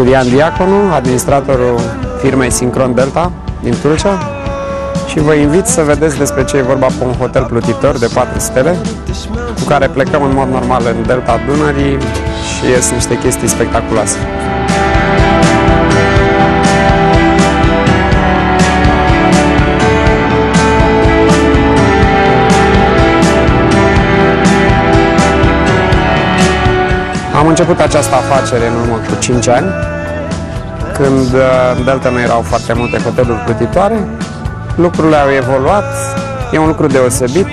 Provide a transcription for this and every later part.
Iulian Diaconu, administratorul firmei Sincron Delta din Tulcea, și vă invit să vedeți despre ce e vorba pe un hotel plutitor de 4 stele cu care plecăm în mod normal în Delta Dunării și ies niște chestii spectaculoase. Am început această afacere în urmă cu 5 ani, când în Delta nu erau foarte multe hoteluri plutitoare. Lucrurile au evoluat, e un lucru deosebit,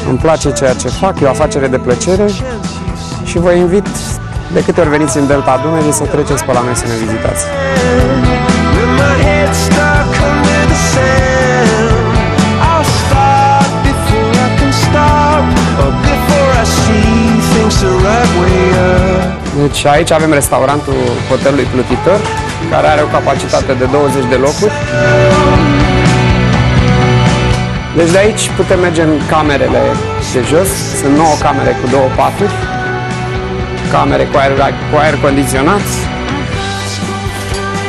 îmi place ceea ce fac, e o afacere de plăcere și vă invit, de câte ori veniți în Delta Dunării, să treceți pe la noi să ne vizitați. Deci aici avem restaurantul hotelului plutitor, care are o capacitate de 20 de locuri. Deci de aici putem merge în camerele de jos. Sunt 9 camere cu 2 paturi, camere cu aer condiționat,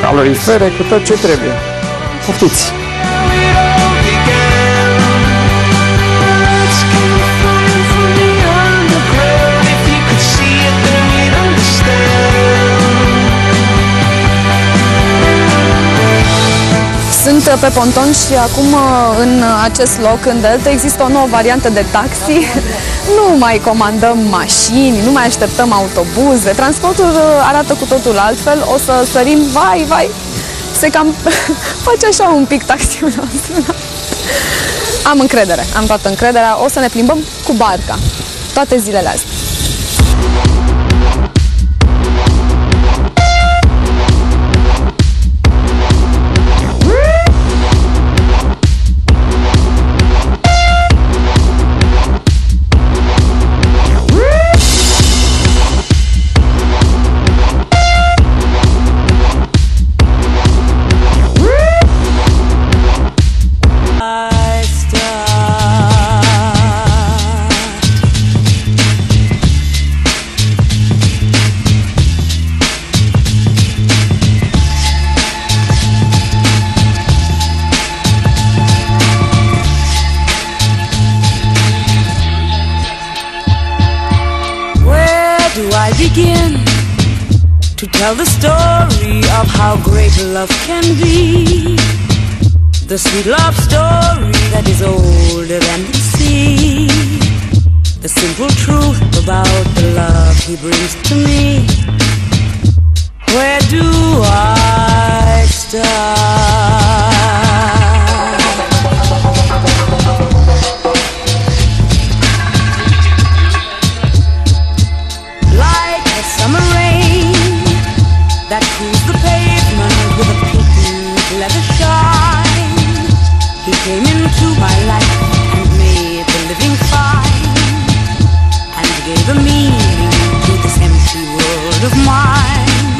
calorifere, cu tot ce trebuie. Poftiți! Sunt pe ponton și acum în acest loc, în Delta, există o nouă variantă de taxi. Nu mai comandăm mașini, nu mai așteptăm autobuze, transportul arată cu totul altfel, o să sărim, vai, se cam face așa un pic taxiul nostru. Am încredere, am toată încrederea, o să ne plimbăm cu barca toate zilele astea. Begin to tell the story of how great love can be, the sweet love story that is older than the sea, the simple truth about the love he brings to me. Where do I start? Summer rain that cools the pavement with a pink leather shine. He came into my life and made the living fine, and gave a meaning to this empty world of mine.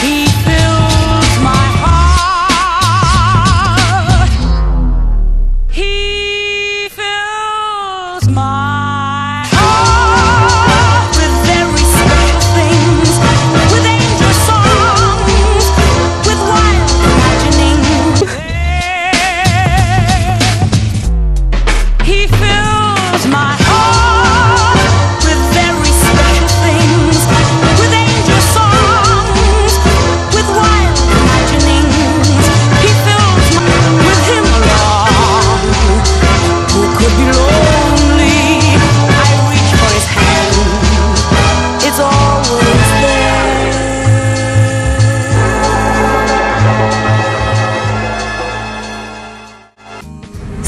He fills my heart. He fills my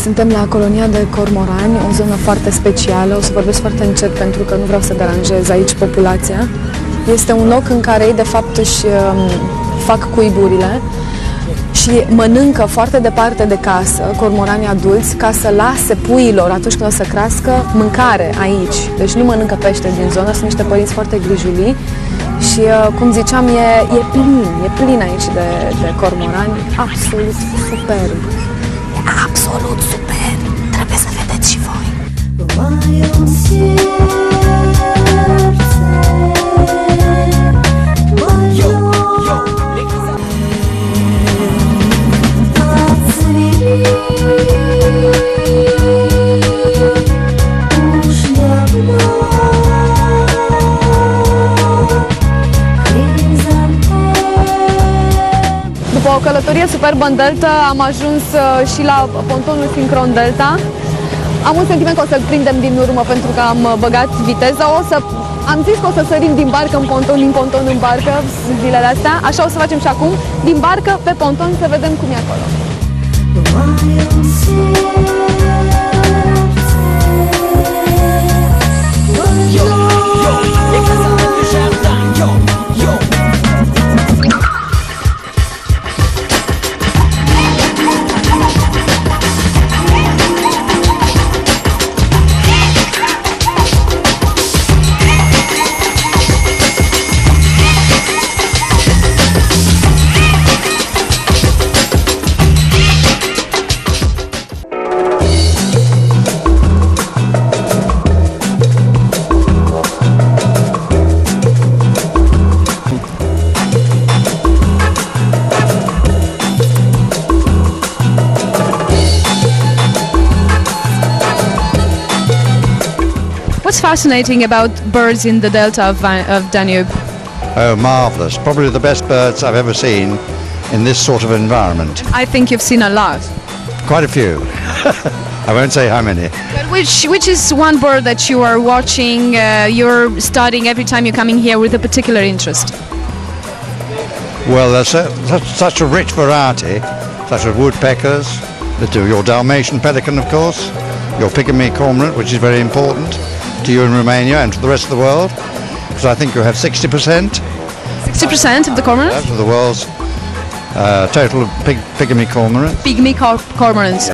Suntem la colonia de cormorani, o zonă foarte specială, o să vorbesc foarte încet pentru că nu vreau să deranjez aici populația. Este un loc în care ei de fapt își fac cuiburile și mănâncă foarte departe de casă, cormoranii adulți, ca să lase puiilor, atunci când o să crească, mâncare aici. Deci nu mănâncă pește din zonă, sunt niște părinți foarte grijulii și, cum ziceam, e plin aici de cormorani, absolut superb. Absolut super! Trebuie să vedeți și voi! o călătorie superbă în Delta, am ajuns și la pontonul Sincron Delta. Am un sentiment că o să-l prindem din urmă pentru că am băgat viteza. Am zis că o să sărim din barcă în ponton, din ponton în barcă zilele astea. Așa o să facem și acum, din barcă pe ponton, să vedem cum e acolo. What's fascinating about birds in the delta of Danube? Oh, marvellous. Probably the best birds I've ever seen in this sort of environment. I think you've seen a lot. Quite a few. I won't say how many. But which is one bird that you are watching, you're studying every time you're coming here with a particular interest? Well, there's such a rich variety, such as woodpeckers, your Dalmatian pelican, of course, your pygmy cormorant, which is very important to you in Romania and to the rest of the world, because I think you have 60%. 60% of the cormorants? Of the world's total of pygmy cormorants. Pygmy cormorants.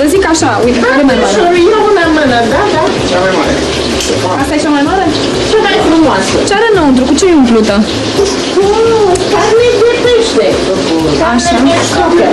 Să zic așa, uite, care mai mare? Eu una în mână, da, da. Cea mai mare. Asta e cea mai mare? Cea mai frumoasă. Ce are înăuntru? Cu ce e umplută? Carne de pește. Așa. Carne de scocă.